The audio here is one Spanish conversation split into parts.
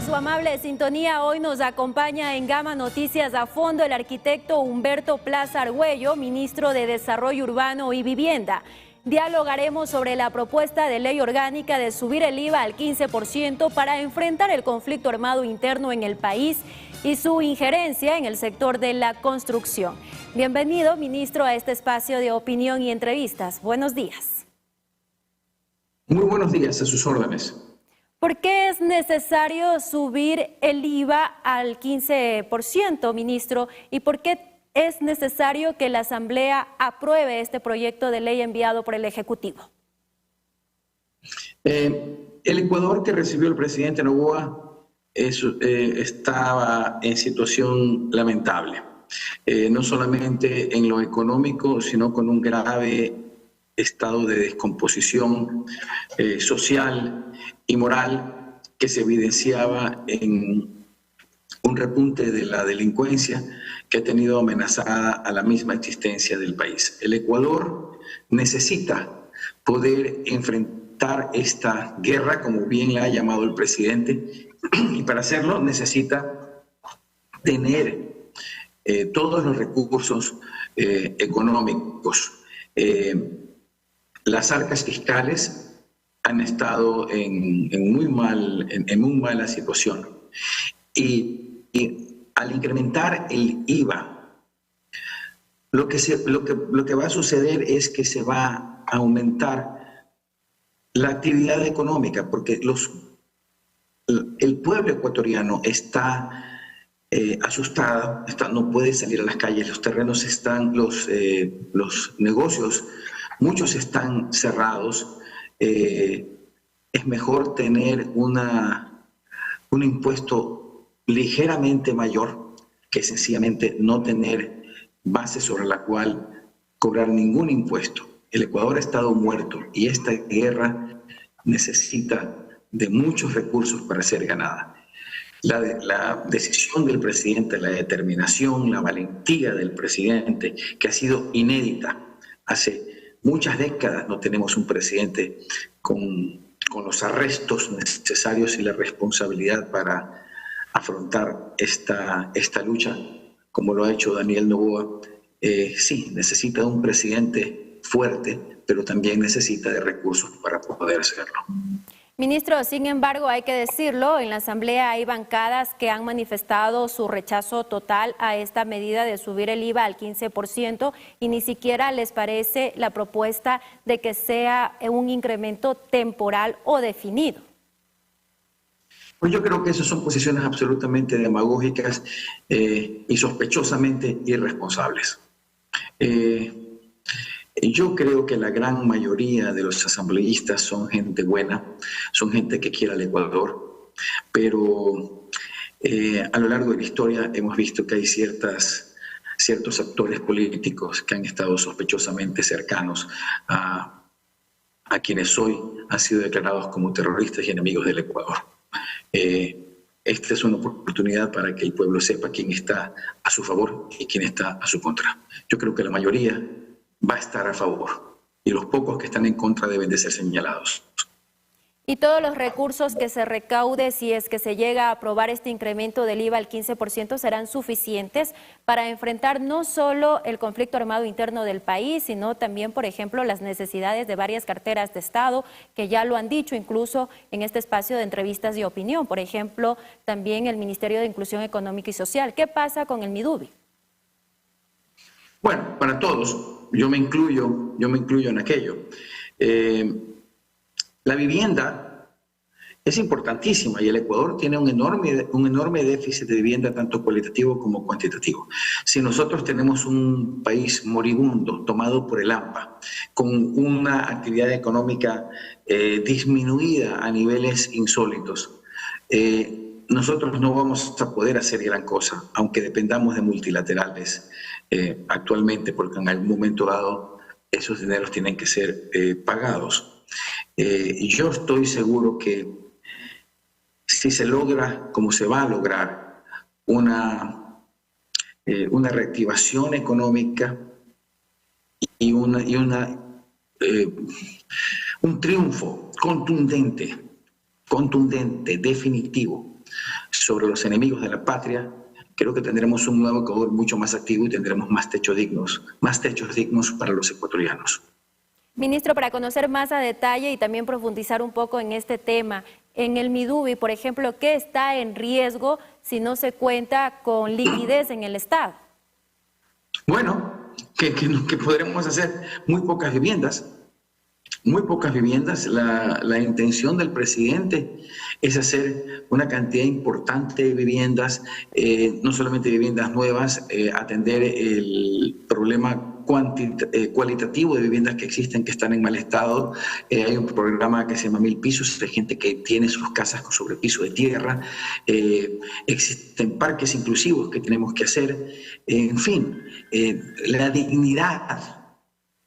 su amable sintonía. Hoy nos acompaña en Gama Noticias a Fondo el arquitecto Humberto Plaza Argüello, ministro de Desarrollo Urbano y Vivienda. Dialogaremos sobre la propuesta de ley orgánica de subir el IVA al 15% para enfrentar el conflicto armado interno en el país y su injerencia en el sector de la construcción. Bienvenido, ministro, a este espacio de opinión y entrevistas. Buenos días. Muy buenos días, a sus órdenes. ¿Por qué es necesario subir el IVA al 15%, ministro? ¿Y por qué es necesario que la Asamblea apruebe este proyecto de ley enviado por el Ejecutivo? El Ecuador que recibió el presidente Noboa estaba en situación lamentable, no solamente en lo económico, sino con un grave estado de descomposición social y moral que se evidenciaba en un repunte de la delincuencia que ha tenido amenazada a la misma existencia del país. El Ecuador necesita poder enfrentar esta guerra, como bien la ha llamado el presidente, y para hacerlo necesita tener todos los recursos económicos. Las arcas fiscales han estado en muy mala situación y al incrementar el IVA, lo que va a suceder es que se va a aumentar la actividad económica, porque el pueblo ecuatoriano está asustado, no puede salir a las calles, los terrenos están, los negocios, muchos están cerrados. Es mejor tener un impuesto ligeramente mayor que sencillamente no tener base sobre la cual cobrar ningún impuesto. El Ecuador ha estado muerto y esta guerra necesita de muchos recursos para ser ganada. La decisión del presidente, la determinación, la valentía del presidente, que ha sido inédita. Hace muchas décadas no tenemos un presidente con los arrestos necesarios y la responsabilidad para afrontar esta lucha, como lo ha hecho Daniel Noboa. Sí, necesita de un presidente fuerte, pero también necesita de recursos para poder hacerlo. Ministro, sin embargo, hay que decirlo, en la Asamblea hay bancadas que han manifestado su rechazo total a esta medida de subir el IVA al 15% y ni siquiera les parece la propuesta de que sea un incremento temporal o definido. Pues yo creo que esas son posiciones absolutamente demagógicas y sospechosamente irresponsables. Yo creo que la gran mayoría de los asambleístas son gente buena, son gente que quiere al Ecuador, pero a lo largo de la historia hemos visto que hay ciertos actores políticos que han estado sospechosamente cercanos a quienes hoy han sido declarados como terroristas y enemigos del Ecuador. Esta es una oportunidad para que el pueblo sepa quién está a su favor y quién está a su contra. Yo creo que la mayoría va a estar a favor y los pocos que están en contra deben de ser señalados. ¿Y todos los recursos que se recaude si es que se llega a aprobar este incremento del IVA al 15% serán suficientes para enfrentar no solo el conflicto armado interno del país, sino también, por ejemplo, las necesidades de varias carteras de Estado, que ya lo han dicho incluso en este espacio de entrevistas y opinión? Por ejemplo, también el Ministerio de Inclusión Económica y Social. ¿Qué pasa con el MIDUBI? Bueno, para todos. Yo me incluyo en aquello. La vivienda es importantísima y el Ecuador tiene un enorme déficit de vivienda, tanto cualitativo como cuantitativo. Si nosotros tenemos un país moribundo, tomado por el hampa, con una actividad económica disminuida a niveles insólitos, nosotros no vamos a poder hacer gran cosa, aunque dependamos de multilaterales actualmente, porque en algún momento dado esos dineros tienen que ser pagados. Y yo estoy seguro que si se logra, como se va a lograr, una reactivación económica y un triunfo contundente, definitivo sobre los enemigos de la patria, creo que tendremos un nuevo Ecuador mucho más activo y tendremos más techos dignos para los ecuatorianos. Ministro, para conocer más a detalle y también profundizar un poco en este tema, en el Midubi, por ejemplo, ¿qué está en riesgo si no se cuenta con liquidez en el Estado? Bueno, que podremos hacer muy pocas viviendas. Muy pocas viviendas. La intención del presidente es hacer una cantidad importante de viviendas, no solamente viviendas nuevas, atender el problema cualitativo de viviendas que existen, que están en mal estado. Hay un programa que se llama 1000 pisos, de gente que tiene sus casas con sobrepiso de tierra. Existen parques inclusivos que tenemos que hacer. En fin, la dignidad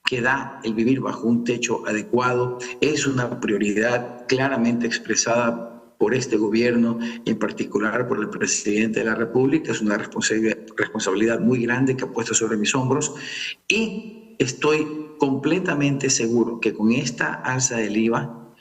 que da el vivir bajo un techo adecuado es una prioridad claramente expresada por este gobierno, en particular por el presidente de la República. Es una responsabilidad muy grande que ha puesto sobre mis hombros, y estoy completamente seguro que con esta alza del IVA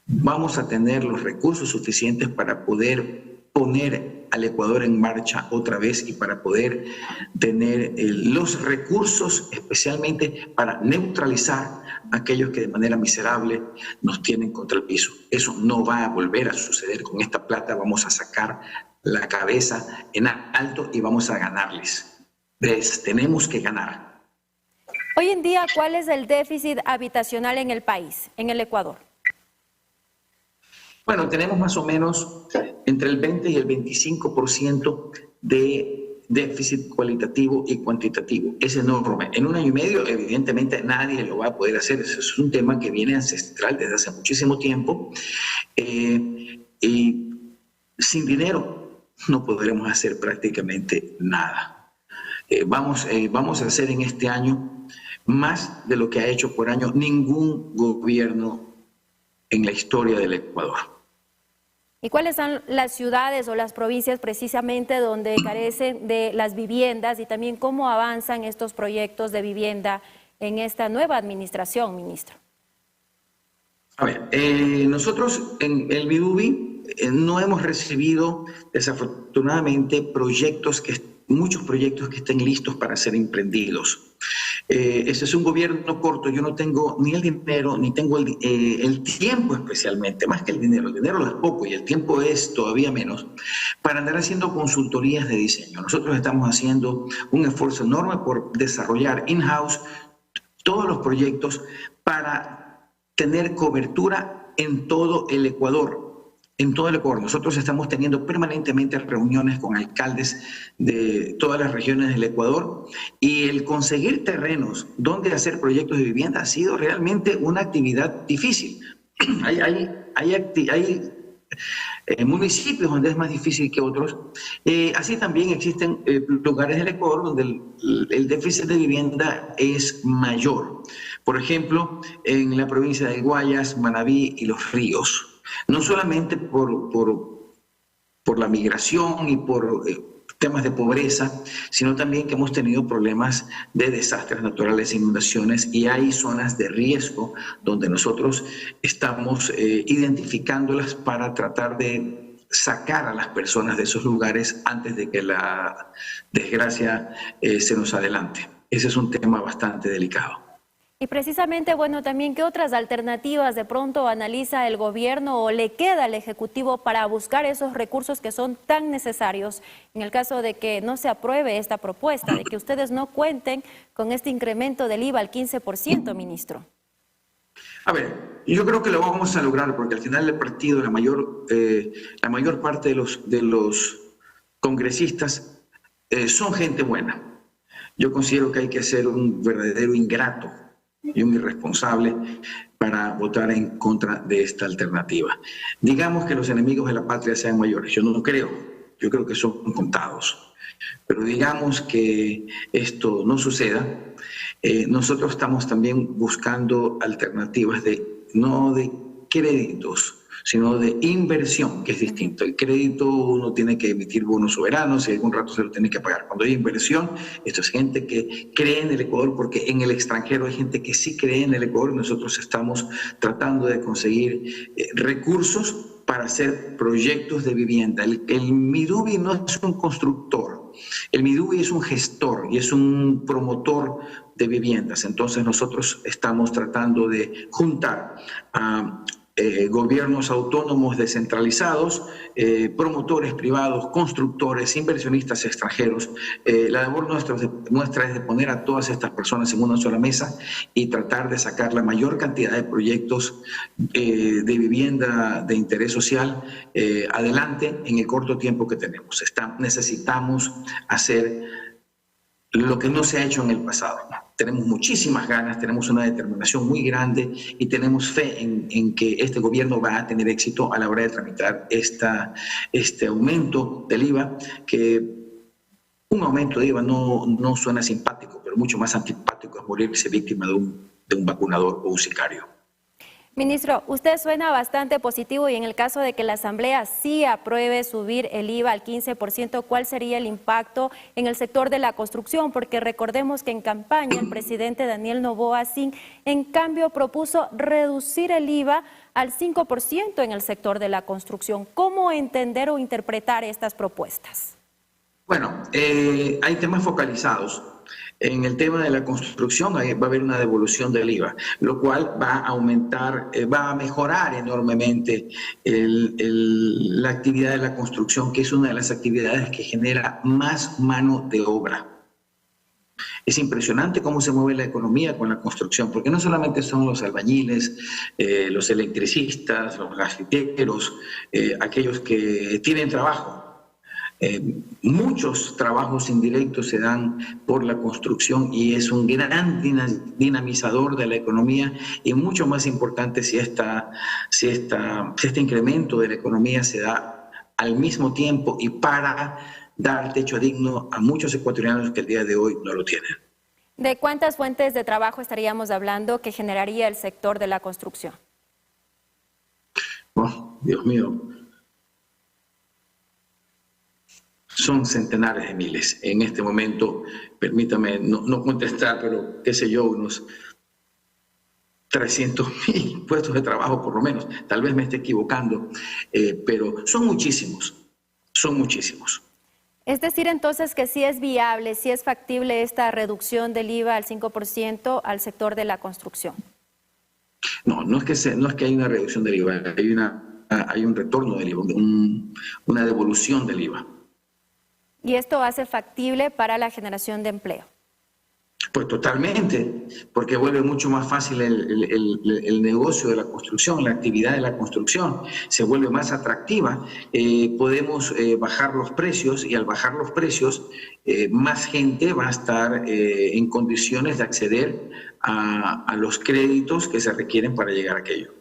vamos a tener los recursos suficientes para poder poner al Ecuador en marcha otra vez y para poder tener los recursos especialmente para neutralizar a aquellos que de manera miserable nos tienen contra el piso. Eso no va a volver a suceder. Con esta plata vamos a sacar la cabeza en alto y vamos a ganarles. Tenemos que ganar. Hoy en día, ¿cuál es el déficit habitacional en el país, en el Ecuador? Bueno, tenemos más o menos entre el 20 y el 25% de déficit cualitativo y cuantitativo. Es enorme. En un año y medio, evidentemente, nadie lo va a poder hacer. Eso es un tema que viene ancestral desde hace muchísimo tiempo. Y sin dinero no podremos hacer prácticamente nada. Vamos a hacer en este año más de lo que ha hecho por año ningún gobierno en la historia del Ecuador. ¿Y cuáles son las ciudades o las provincias precisamente donde carecen de las viviendas, y también cómo avanzan estos proyectos de vivienda en esta nueva administración, ministro? A ver, nosotros en el Midubi no hemos recibido desafortunadamente muchos proyectos que estén listos para ser emprendidos. Ese es un gobierno corto. Yo no tengo ni el dinero, ni tengo el tiempo, especialmente, más que el dinero. El dinero es poco y el tiempo es todavía menos, para andar haciendo consultorías de diseño. Nosotros estamos haciendo un esfuerzo enorme por desarrollar in-house todos los proyectos para tener cobertura en todo el Ecuador. En todo el Ecuador. Nosotros estamos teniendo permanentemente reuniones con alcaldes de todas las regiones del Ecuador, y el conseguir terrenos donde hacer proyectos de vivienda ha sido realmente una actividad difícil. Hay municipios donde es más difícil que otros. Así también existen lugares del Ecuador donde el déficit de vivienda es mayor. Por ejemplo, en la provincia de Guayas, Manabí y Los Ríos. No solamente por la migración y por temas de pobreza, sino también que hemos tenido problemas de desastres naturales, inundaciones, y hay zonas de riesgo donde nosotros estamos identificándolas para tratar de sacar a las personas de esos lugares antes de que la desgracia se nos adelante. Ese es un tema bastante delicado. Y precisamente, bueno, también, ¿qué otras alternativas de pronto analiza el gobierno o le queda al Ejecutivo para buscar esos recursos que son tan necesarios en el caso de que no se apruebe esta propuesta, de que ustedes no cuenten con este incremento del IVA al 15%, ministro? A ver, yo creo que lo vamos a lograr, porque al final del partido la mayor parte de los congresistas son gente buena. Yo considero que hay que ser un verdadero ingrato y un irresponsable para votar en contra de esta alternativa. Digamos que los enemigos de la patria sean mayores. Yo no lo creo. Yo creo que son contados. Pero digamos que esto no suceda. Nosotros estamos también buscando alternativas no de créditos, sino de inversión, que es distinto. El crédito, uno tiene que emitir bonos soberanos y algún rato se lo tiene que pagar. Cuando hay inversión, esto es gente que cree en el Ecuador, porque en el extranjero hay gente que sí cree en el Ecuador. Nosotros estamos tratando de conseguir recursos para hacer proyectos de vivienda. El Midubi no es un constructor, el Midubi es un gestor y es un promotor de viviendas. Entonces nosotros estamos tratando de juntar a gobiernos autónomos descentralizados, promotores privados, constructores, inversionistas extranjeros. La labor nuestra es de poner a todas estas personas en una sola mesa y tratar de sacar la mayor cantidad de proyectos de vivienda de interés social adelante en el corto tiempo que tenemos. Necesitamos hacer lo que no se ha hecho en el pasado. Tenemos muchísimas ganas, tenemos una determinación muy grande y tenemos fe en que este gobierno va a tener éxito a la hora de tramitar este aumento del IVA, que un aumento de IVA no suena simpático, pero mucho más antipático es morirse víctima de un vacunador o un sicario. Ministro, usted suena bastante positivo y en el caso de que la Asamblea sí apruebe subir el IVA al 15%, ¿cuál sería el impacto en el sector de la construcción? Porque recordemos que en campaña el presidente Daniel Noboa Sin, en cambio, propuso reducir el IVA al 5% en el sector de la construcción. ¿Cómo entender o interpretar estas propuestas? Bueno, hay temas focalizados. En el tema de la construcción va a haber una devolución del IVA, lo cual va a aumentar, va a mejorar enormemente la actividad de la construcción, que es una de las actividades que genera más mano de obra. Es impresionante cómo se mueve la economía con la construcción, porque no solamente son los albañiles, los electricistas, los gasfiteros, aquellos que tienen trabajo. Muchos trabajos indirectos se dan por la construcción y es un gran dinamizador de la economía y mucho más importante si este incremento de la economía se da al mismo tiempo y para dar techo digno a muchos ecuatorianos que el día de hoy no lo tienen. ¿De cuántas fuentes de trabajo estaríamos hablando que generaría el sector de la construcción? Oh, Dios mío. Son centenares de miles. En este momento, permítame no contestar, pero qué sé yo, unos 300.000 puestos de trabajo por lo menos. Tal vez me esté equivocando, pero son muchísimos, son muchísimos. Es decir, entonces, que sí es viable, sí es factible esta reducción del IVA al 5% al sector de la construcción. No es que haya una reducción del IVA, hay un retorno del IVA, una devolución del IVA. ¿Y esto hace factible para la generación de empleo? Pues totalmente, porque vuelve mucho más fácil el negocio de la construcción, la actividad de la construcción, se vuelve más atractiva, podemos bajar los precios y al bajar los precios más gente va a estar en condiciones de acceder a los créditos que se requieren para llegar a aquello.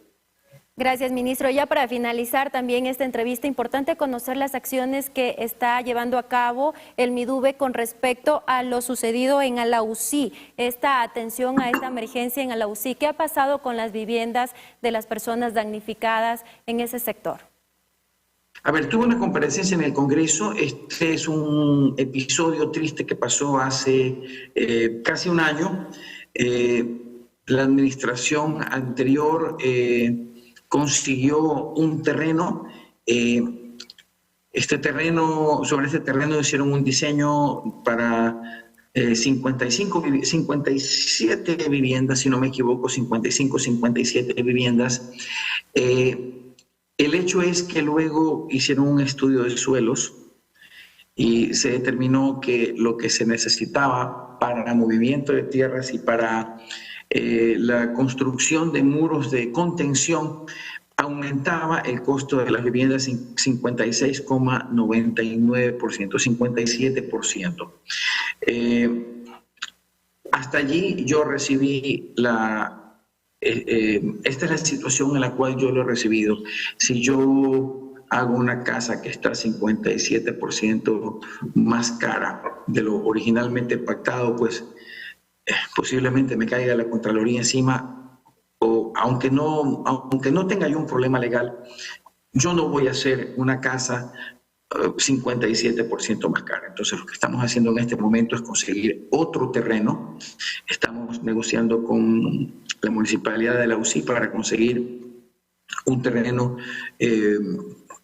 Gracias, ministro. Ya para finalizar también esta entrevista, importante conocer las acciones que está llevando a cabo el Midubi con respecto a lo sucedido en Alausí, esta atención a esta emergencia en Alausí. ¿Qué ha pasado con las viviendas de las personas damnificadas en ese sector? A ver, tuve una comparecencia en el Congreso. Este es un episodio triste que pasó hace casi un año. La administración anterior consiguió un terreno, sobre este terreno hicieron un diseño para 57 viviendas, si no me equivoco, 55, 57 viviendas. El hecho es que luego hicieron un estudio de suelos y se determinó que lo que se necesitaba para movimiento de tierras y para la construcción de muros de contención aumentaba el costo de las viviendas en 56,99%, 57%. Hasta allí yo recibí esta es la situación en la cual yo lo he recibido. Si yo hago una casa que está 57% más cara de lo originalmente pactado, pues posiblemente me caiga la Contraloría encima, o aunque no tenga yo un problema legal, yo no voy a hacer una casa 57% más cara. Entonces lo que estamos haciendo en este momento es conseguir otro terreno. Estamos negociando con la Municipalidad de Alausí para conseguir un terreno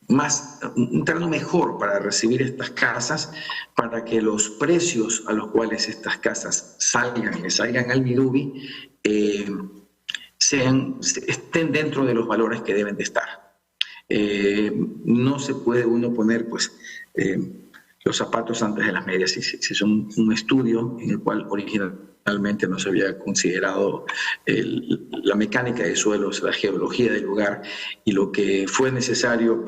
un terreno mejor para recibir estas casas, para que los precios a los cuales estas casas salgan al Midubi estén dentro de los valores que deben de estar. No se puede uno poner los zapatos antes de las medias. Si es un estudio en el cual originalmente no se había considerado la mecánica de suelos, la geología del lugar y lo que fue necesario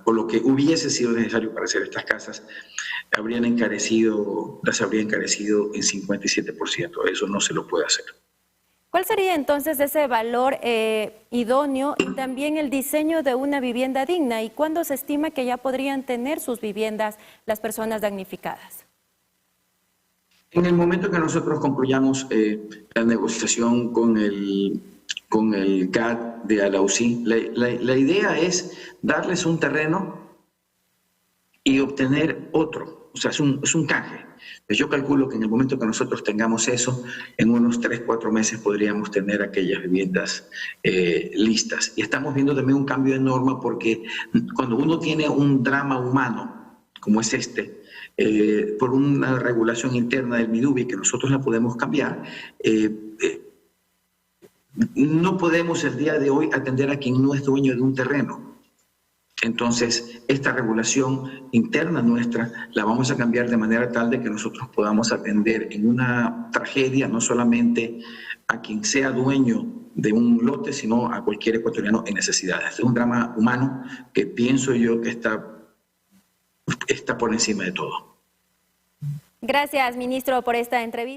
o lo que hubiese sido necesario para hacer estas casas, las habrían encarecido en 57%. Eso no se lo puede hacer. ¿Cuál sería entonces ese valor idóneo y también el diseño de una vivienda digna? ¿Y cuándo se estima que ya podrían tener sus viviendas las personas damnificadas? En el momento que nosotros concluyamos la negociación con el GAD de Alausí, la idea es darles un terreno y obtener otro. O sea, es un canje. Pues yo calculo que en el momento que nosotros tengamos eso, en unos 3-4 meses podríamos tener aquellas viviendas listas. Y estamos viendo también un cambio de norma porque cuando uno tiene un drama humano, como es por una regulación interna del Midubi que nosotros la podemos cambiar, no podemos el día de hoy atender a quien no es dueño de un terreno. Entonces, esta regulación interna nuestra la vamos a cambiar de manera tal de que nosotros podamos atender en una tragedia no solamente a quien sea dueño de un lote, sino a cualquier ecuatoriano en necesidades. Es un drama humano que pienso yo que está por encima de todo. Gracias, ministro, por esta entrevista.